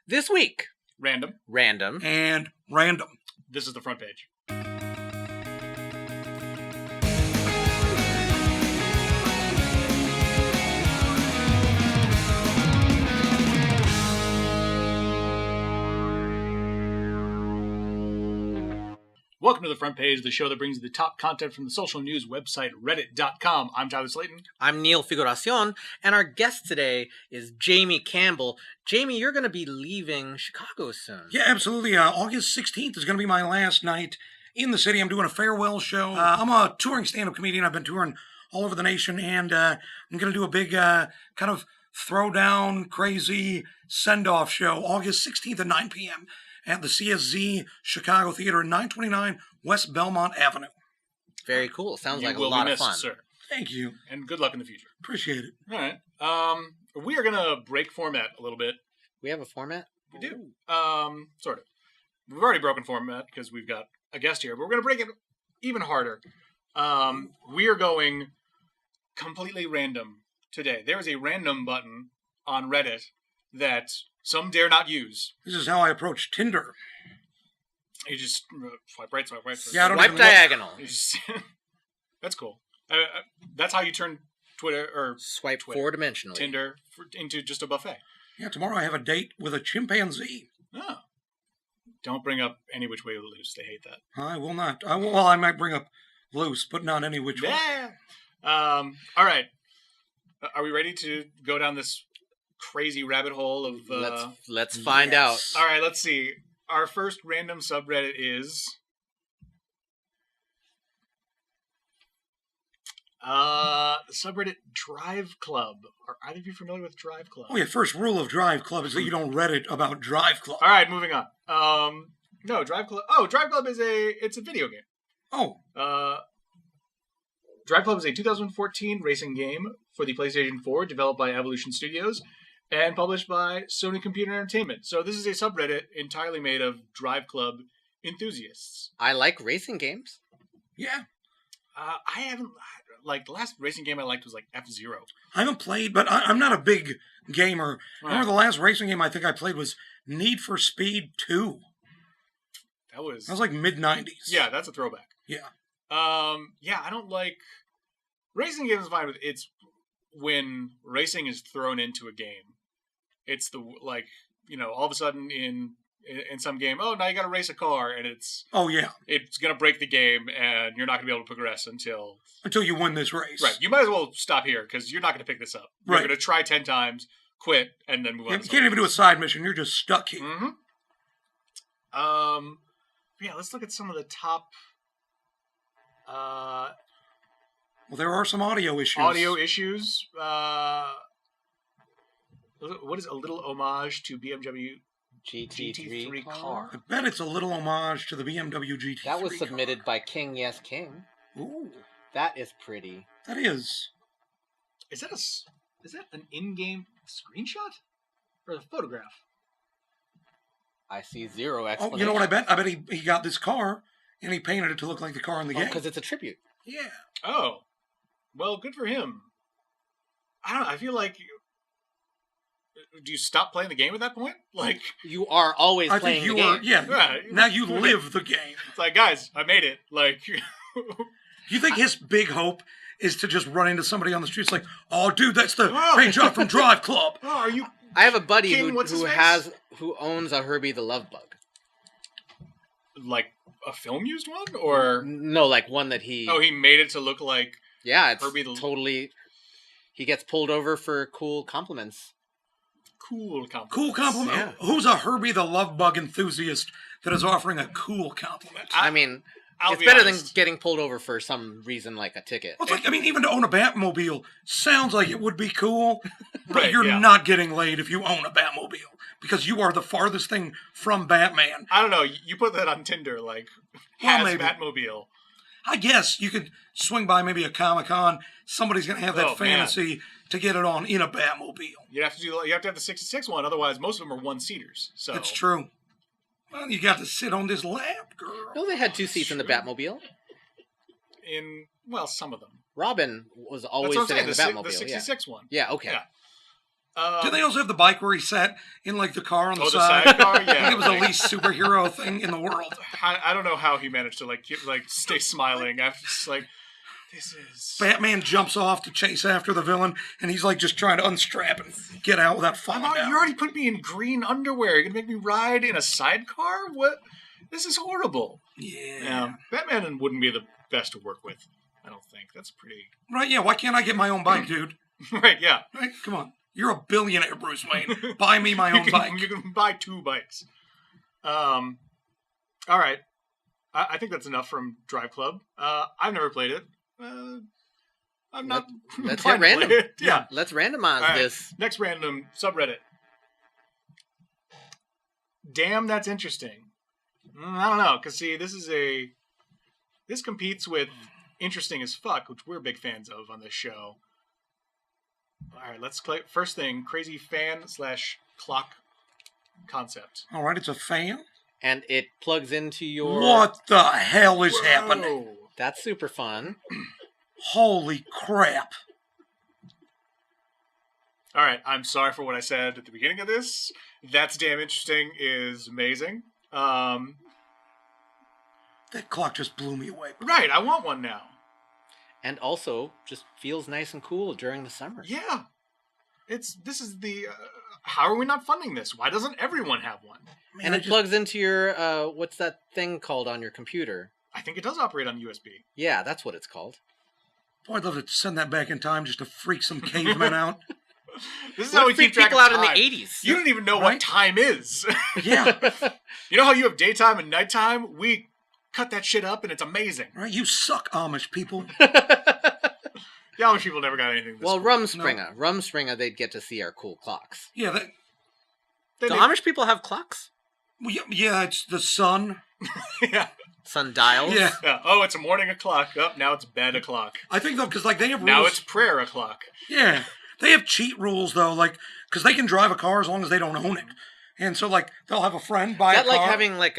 This week, Random. And random. This is the front page. Welcome to the front page, the show that brings you the top content from the social news website, reddit.com. I'm Tyler Slayton. I'm Neil Figuracion, and our guest today is Jamie Campbell. Jamie, you're going to be leaving Chicago soon. Yeah, absolutely. August 16th is going to be my last night in the city. I'm doing a farewell show. I'm a touring stand-up comedian. I've been touring all over the nation, and I'm going to do a big kind of throwdown, crazy send-off show August 16th at 9 p.m. at the CSZ Chicago Theater, 929 West Belmont Avenue. Very cool. Sounds like a will lot be of missed, fun. Sir. Thank you. And good luck in the future. Appreciate it. All right. We are going to break format a little bit. We have a format? We do. Sort of. We've already broken format because we've got a guest here, but we're going to break it even harder. We are going completely random today. There is a random button on Reddit that some dare not use. This is how I approach Tinder. You just swipe right, swipe right. Yeah, I don't Swipe even diagonal. That's cool. That's how you turn Twitter or Swipe Twitter, four-dimensionally. Tinder into just a buffet. Yeah, tomorrow I have a date with a chimpanzee. Oh. Don't bring up any which way loose. They hate that. I will not. I might bring up loose, but not any which way. Yeah. All right. Are we ready to go down this crazy rabbit hole of... Let's find out. All right, let's see. Our first random subreddit is... subreddit DriveClub. Are either of you familiar with DriveClub? Oh, yeah, first rule of DriveClub is that you don't Reddit about DriveClub. All right, moving on. No, DriveClub... Oh, DriveClub is a video game. Oh. DriveClub is a 2014 racing game for the PlayStation 4, developed by Evolution Studios and published by Sony Computer Entertainment. So this is a subreddit entirely made of DriveClub enthusiasts. I like racing games. Yeah. I haven't... the last racing game I liked was, F-Zero. I haven't played, but I'm not a big gamer. Right. Remember the last racing game I think I played was Need for Speed 2. That was mid-90s. Yeah, that's a throwback. Yeah. Yeah, I don't like... Racing games is fine with it's when racing is thrown into a game. It's the, all of a sudden in some game, oh, now you got to race a car, and it's... Oh, yeah. It's going to break the game, and you're not going to be able to progress until you win this race. Right. You might as well stop here, because you're not going to pick this up. You're going to try 10 times, quit, and then move on. You can't even do a side mission. You're just stuck here. Mm-hmm. Yeah, let's look at some of the top... Well, there are some audio issues. What is a little homage to BMW GT3 car? I bet it's a little homage to the BMW GT3 That was submitted car. by King Yes King. Ooh. That is pretty. That is. Is that an in-game screenshot? Or a photograph? I see zero explanation. Oh, you know what I bet? I bet he got this car, and he painted it to look like the car in the game. Because it's a tribute. Yeah. Oh. Well, good for him. I don't know. I feel like... Do you stop playing the game at that point? You are always playing the game. Yeah. Right. Now you live the game. It's like, guys, I made it. You think his big hope is to just run into somebody on the street? It's like, oh, dude, that's the paint job from DriveClub. Oh, are you... I have a buddy King, who owns a Herbie the Love Bug. Like a film used one, or no, one that he... Oh, he made it to look like... Yeah, it's Herbie the... totally... He gets pulled over for cool compliments. Cool compliment. Cool compliment. Yeah. Who's a Herbie the Love Bug enthusiast that is offering a cool compliment? It's better than getting pulled over for some reason like a ticket. Well, it's even to own a Batmobile sounds like it would be cool, but Right, you're yeah. not getting laid if you own a Batmobile because you are the farthest thing from Batman. I don't know. You put that on Tinder, has maybe. Batmobile. I guess you could swing by maybe a Comic-Con. Somebody's going to have that fantasy to get it on in a Batmobile. You have to have the 66 one, otherwise most of them are one-seaters. So That's true. Well, you got to sit on this lap, girl. No, they had two seats in the Batmobile. Some of them. Robin was always That's what sitting in I'm the saying, Batmobile. the 66 one. Yeah, okay. Yeah. Did they also have the bike where he sat in like the car on the the side? sidecar? Yeah. I think it was the least superhero thing in the world. I don't know how he managed to stay smiling. I'm just like, this is... Batman jumps off to chase after the villain, and he's like just trying to unstrap and get out without falling down. You already put me in green underwear. You're gonna make me ride in a sidecar? What? This is horrible. Yeah. Batman wouldn't be the best to work with. I don't think. That's pretty... Right, yeah, why can't I get my own bike, dude? Right, yeah. Right, come on. You're a billionaire, Bruce Wayne. Buy me my own bike. You can buy 2 bikes. All right. I think that's enough from DriveClub. I've never played it. I'm not... Let's get random. Yeah. Let's randomize this. Next random subreddit. Damn, that's interesting. I don't know, because see, this competes with Interesting as Fuck, which we're big fans of on this show. All right, let's play. First thing, crazy fan/clock concept. All right, it's a fan. And it plugs into your... What the hell is happening? That's super fun. Holy crap. All right, I'm sorry for what I said at the beginning of this. That's damn interesting is amazing. That clock just blew me away. Right, I want one now. And also, just feels nice and cool during the summer. Yeah. This is the... how are we not funding this? Why doesn't everyone have one? Man, and it plugs into your... what's that thing called on your computer? I think it does operate on USB. Yeah, that's what it's called. Boy, I'd love to send that back in time just to freak some cavemen out. This is how we keep track people of out time. in the 80s. You don't even know what time is. Yeah. You know how you have daytime and nighttime? We cut that shit up and it's amazing. Right? You suck, Amish people. The Amish people never got anything this cool. Rumspringa. No. Rumspringa, they'd get to see our cool clocks. Yeah. Do Amish people have clocks? Well, yeah, it's the sun. Yeah. Sundials? Yeah. Oh, it's morning o'clock. Oh, now it's bed o'clock. I think, though, because like, they have rules. Now it's prayer o'clock. Yeah. They have cheat rules, though, like, because they can drive a car as long as they don't own it. And so, like, they'll have a friend buy a car. Is that like having, like,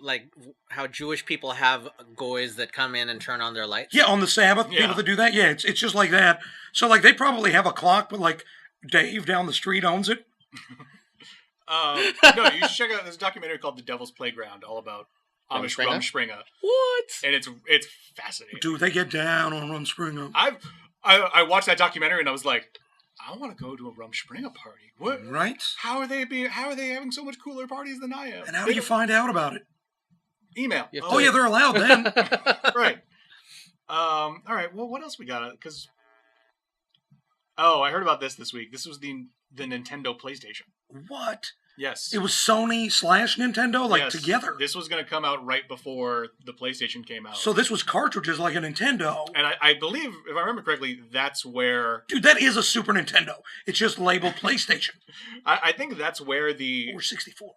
like, how Jewish people have goys that come in and turn on their lights? Yeah, on the Sabbath, people that do that. Yeah, it's just like that. So, like, they probably have a clock, but, like, Dave down the street owns it. No, you should check out this documentary called The Devil's Playground, all about Amish Rumspringa. What? And it's fascinating. Dude, they get down on Rumspringa. I watched that documentary and I was like, I want to go to a Rumspringa party. What? Right? How are they having so much cooler parties than I am? And how do you find out about it? Email. Oh, yeah, they're allowed then. Right. All right. Well, what else we got? Because I heard about this week. This was the Nintendo PlayStation. What? Yes. It was Sony/Nintendo, together. This was going to come out right before the PlayStation came out. So this was cartridges like a Nintendo. And I believe, if I remember correctly, that's where... Dude, that is a Super Nintendo. It's just labeled PlayStation. I think that's where the... Or 64.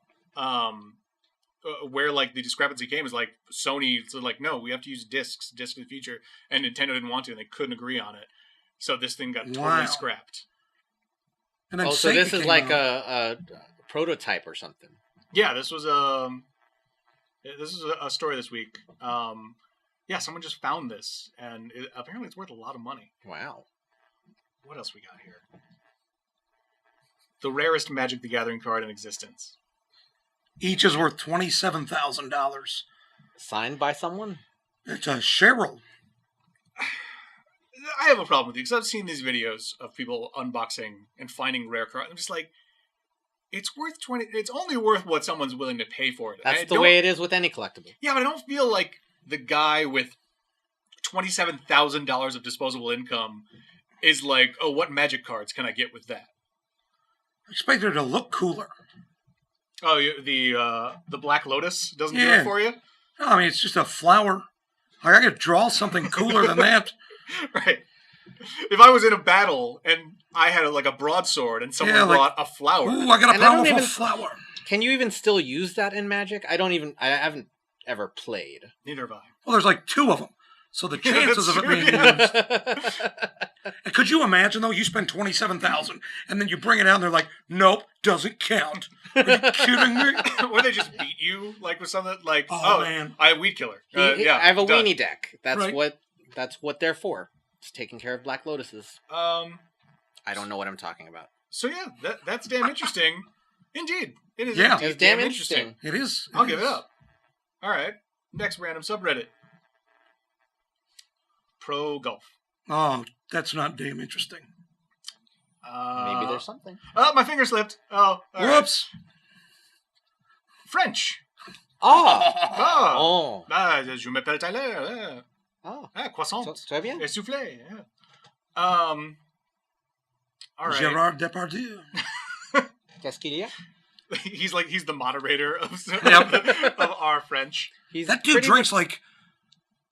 Where, like, the discrepancy came is, like, Sony said, like, no, we have to use discs of the future. And Nintendo didn't want to, and they couldn't agree on it. So this thing got totally scrapped. And then so this is like a prototype or something. Yeah, this was a story this week. Yeah, someone just found this, and apparently it's worth a lot of money. Wow. What else we got here? The rarest Magic the Gathering card in existence. Each is worth $27,000. Signed by someone? It's a Cheryl. I have a problem with it, because I've seen these videos of people unboxing and finding rare cards. I'm just like, it's only worth what someone's willing to pay for it. That's the way it is with any collectible. Yeah, but I don't feel like the guy with $27,000 of disposable income is like, oh, what Magic cards can I get with that? I expected it to look cooler. Oh, the Black Lotus doesn't do it for you? No, I mean, it's just a flower. I could draw something cooler than that. Right. If I was in a battle and I had a broadsword and someone brought a flower. Ooh, I got a powerful flower. Can you even still use that in Magic? I haven't ever played. Neither have I. Well, there's like 2 of them. So the chances of it being used. And could you imagine, though, you spend $27,000 and then you bring it out and they're like, nope, doesn't count. Are you kidding me? Or they just beat you with something like, oh man, I have Weed Killer. I have a weenie deck. That's right. That's what they're for. It's taking care of Black Lotuses. I don't know what I'm talking about. So yeah, that's damn interesting. Indeed. It is Yeah. indeed It's damn interesting. It is. I'll give it up. All right. Next random subreddit. Pro golf. Oh, that's not damn interesting. Maybe there's something. Oh, my finger slipped. Oh, all right. Whoops. French. Oh! Oh. Oh! Je m'appelle Tyler. Oh! Croissant. Très bien. Et soufflé. Yeah. All right. Gérard Depardieu. Qu'est-ce qu'il y a? He's the moderator of Yep. of our French. He's That dude pretty drinks much- like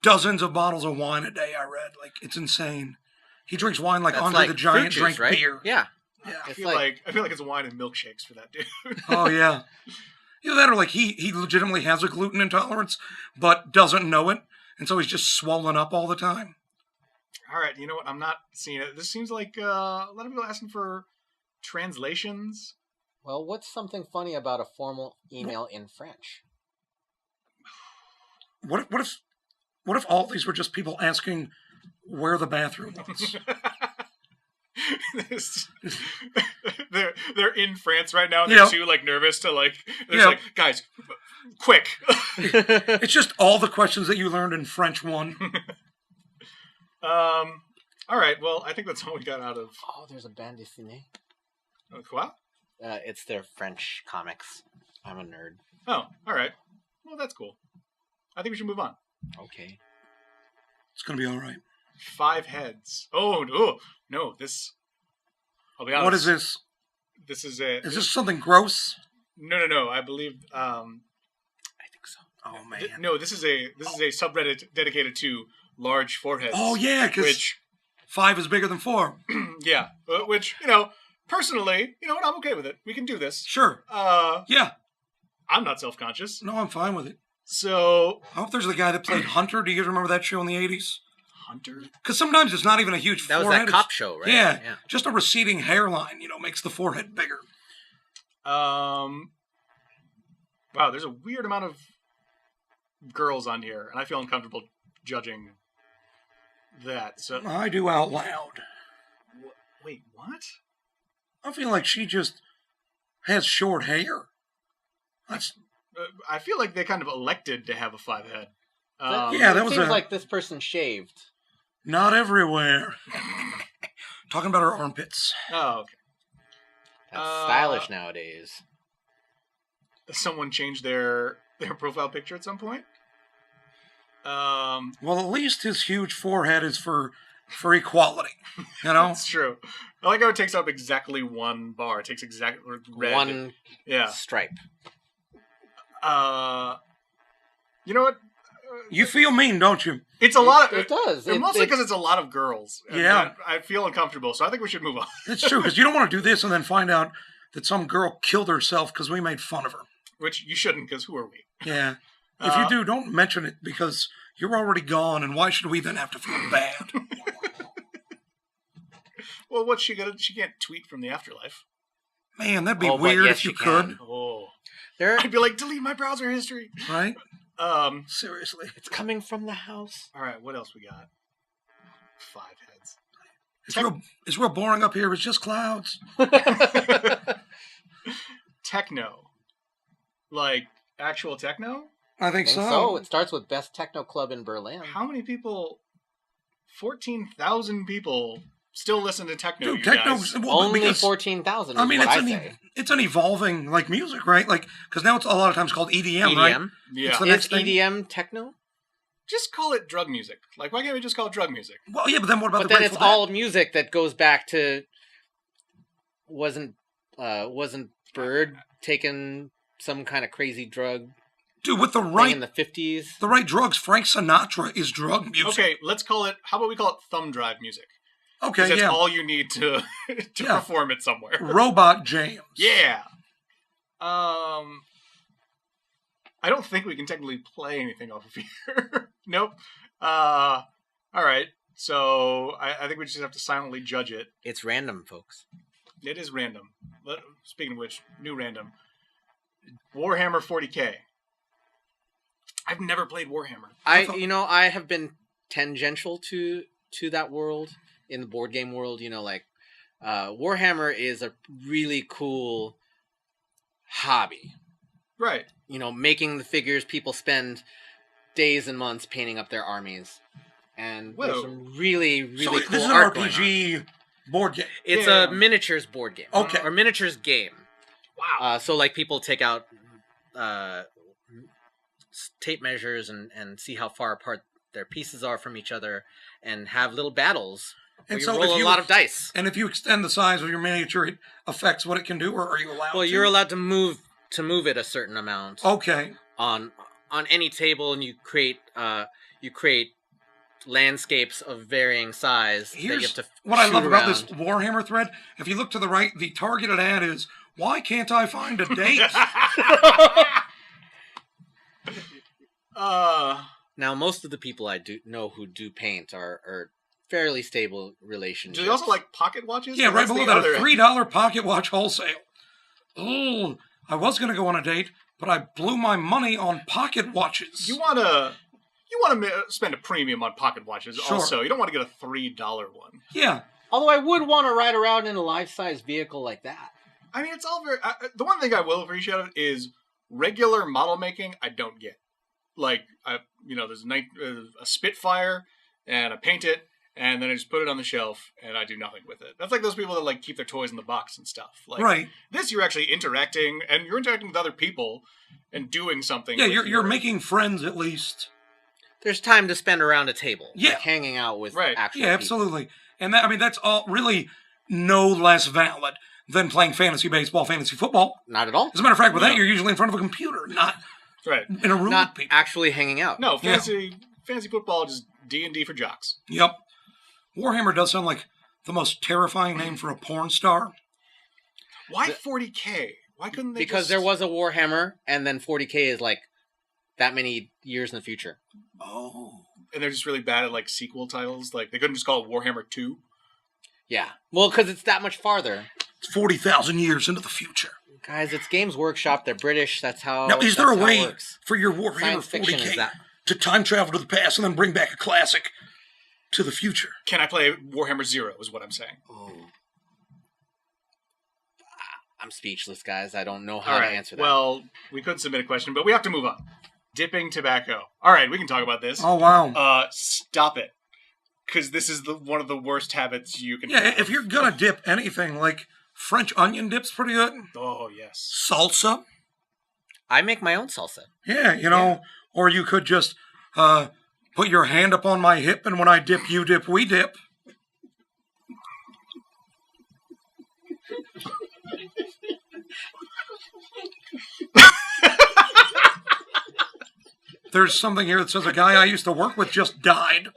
dozens of bottles of wine a day, I read. Like, it's insane. He drinks wine like That's Andre like the Giant fruit juice, drank right? beer. Yeah. Yeah. I It's feel like it's wine and milkshakes for that dude. Oh, yeah. Either that or like he legitimately has a gluten intolerance, but doesn't know it. And so he's just swollen up all the time. All right, you know what? I'm not seeing it. This seems like a lot of people asking for translations. Well, what's something funny about a formal email in French? What if all these were just people asking where the bathroom was? They're in France right now. And they're Yeah. too like nervous to like. They're Yeah. like, guys, quick. It's just all the questions that you learned in French 1. All right. Well, I think that's all we got out of. Oh, there's a bande dessinée. What? It's their French comics. I'm a nerd. Oh, all right. Well, that's cool. I think we should move on. Okay. It's going to be all right. 5 heads. Oh no! This. I'll be honest. What is this? This is a. Is this something gross? No. I believe. I think so. Oh, man. No, this is a subreddit dedicated to large foreheads. Oh, yeah, because Which 5 is bigger than 4. yeah, which personally, you know what? I'm okay with it. We can do this. Sure. Yeah. I'm not self-conscious, No, I'm fine with it. so I hope there's the guy that played Hunter. Do you guys remember that show in the 80s? Hunter. Because sometimes it's not even a huge That was forehead. that cop show, right? Yeah, just a receding hairline, makes the forehead bigger. Wow, there's a weird amount of girls on here, and I feel uncomfortable judging that. So I do out loud. wait, what? I feel like she just has short hair. That's I feel like they kind of elected to have a 5 head. Yeah, that it was seems a- like this person shaved. not everywhere. Talking about her armpits. Oh, okay. That's stylish nowadays. Someone changed their profile picture at some point. Well, at least his huge forehead is for equality. That's true. I like how it takes up exactly 1 bar. It takes exactly red. One Yeah. stripe. You know what? You feel mean, don't you? It's a lot of. It does. Mostly because it's a lot of girls. And Yeah. I feel uncomfortable, so I think we should move on. It's true, because you don't want to do this and then find out that some girl killed herself because we made fun of her. Which you shouldn't, because who are we? Yeah. If you do, don't mention it, because you're already gone, and why should we then have to feel bad? Well, what's she gonna? She can't tweet from the afterlife. Man, that'd be Oh, but weird yes, if you she could, can. Oh, There, I'd be like, delete my browser history. right? All Seriously. it's coming from the house. right, what else we got? 5 heads. It's real boring up here. It's just clouds. Techno, like actual techno. I think So so. it starts with best techno club in Berlin. How many people? 14,000 people still listen to techno. Dude, you techno. guys. Well, Only because, 14,000. I mean, what it's an evolving like music, right? Like, because now it's a lot of times called EDM, right? EDM. Yeah, It's the Is next thing. EDM techno? just call it drug music. Like, why can't we just call it drug music? Well, yeah, but then what about But the then it's Grateful Dead? all music that goes back to wasn't Bird taking some kind of crazy drug Dude, with the thing right in the 50s? the right drugs, Frank Sinatra is drug music. Okay, let's call it. How about we call it thumb drive music? Okay, Because that's yeah. all you need to Yeah. perform it somewhere. Robot jams. Yeah. I don't think we can technically play anything off of here. Nope. All right. So I think we just have to silently judge it. It's random, folks. It is random. Speaking of which, new random. Warhammer 40K. I've never played Warhammer. I have been tangential to that world in the board game world. Like Warhammer is a really cool hobby. Right. You know, making the figures, people spend days and months painting up their armies. And there's some really, really so cool this is an art going on. RPG board game. It's a miniatures board game. Okay. Or miniatures game. Wow. So, like, people take out tape measures and see how far apart their pieces are from each other and have little battles. And so you roll a lot of dice. And if you extend the size of your miniature, it affects what it can do, or are you allowed to? Well, you're allowed to move it a certain amount. Okay. On any table, and you create landscapes of varying size. Here's that you have to what I love around. about this Warhammer thread. If you look to the right, the targeted ad is, "Why can't I find a date?" Now, most of the people I do know who do paint are fairly stable relationships. Do they also like pocket watches? Yeah, right below that, a $3 pocket watch wholesale. Oh, I was going to go on a date, but I blew my money on pocket watches. You want to spend a premium on pocket watches. Sure. Also, you don't want to get a $3 one. Yeah. Although I would want to ride around in a life-size vehicle like that. I mean, it's all very... the one thing I will appreciate of it is regular model making I don't get. Like, there's a Spitfire, and I paint it, and then I just put it on the shelf, and I do nothing with it. That's like those people that, like, keep their toys in the box and stuff. Like, right. This, you're actually interacting, and you're interacting with other people and doing something. Yeah, you're making friends, at least. There's time to spend around a table. Yeah. Like hanging out with actual Yeah, absolutely. And that's all really no less valid than playing fantasy baseball, fantasy football. Not at all. As a matter of fact, with that, you're usually in front of a computer, not in a room not with people. actually hanging out. No, fantasy football, just D&D for jocks. Yep. Warhammer does sound like the most terrifying name for a porn star. Why 40K? Why couldn't they Because there was a Warhammer, and then 40K is like that many years in the future. Oh. And they're just really bad at, like, sequel titles? Like, they couldn't just call it Warhammer 2? Yeah. Well, because it's that much farther. It's 40,000 years into the future. Guys, it's Games Workshop. They're British. That's how. Now, is there a way for your Warhammer Science fiction 40K is that. to time travel to the past and then bring back a classic to the future? Can I play Warhammer 0 is what I'm saying. Oh. I'm speechless, guys. I don't know how All to right. answer that. Well, we could submit a question, but we have to move on. Dipping tobacco. All right, we can talk about this. Oh, wow. Stop it. Because this is one of the worst habits you can Yeah, have. if you're going to dip anything, like French onion dip's pretty good. Oh, yes. Salsa. I make my own salsa. Yeah, or you could just put your hand up on my hip, and when I dip, you dip, we dip. There's something here that says a guy I used to work with just died.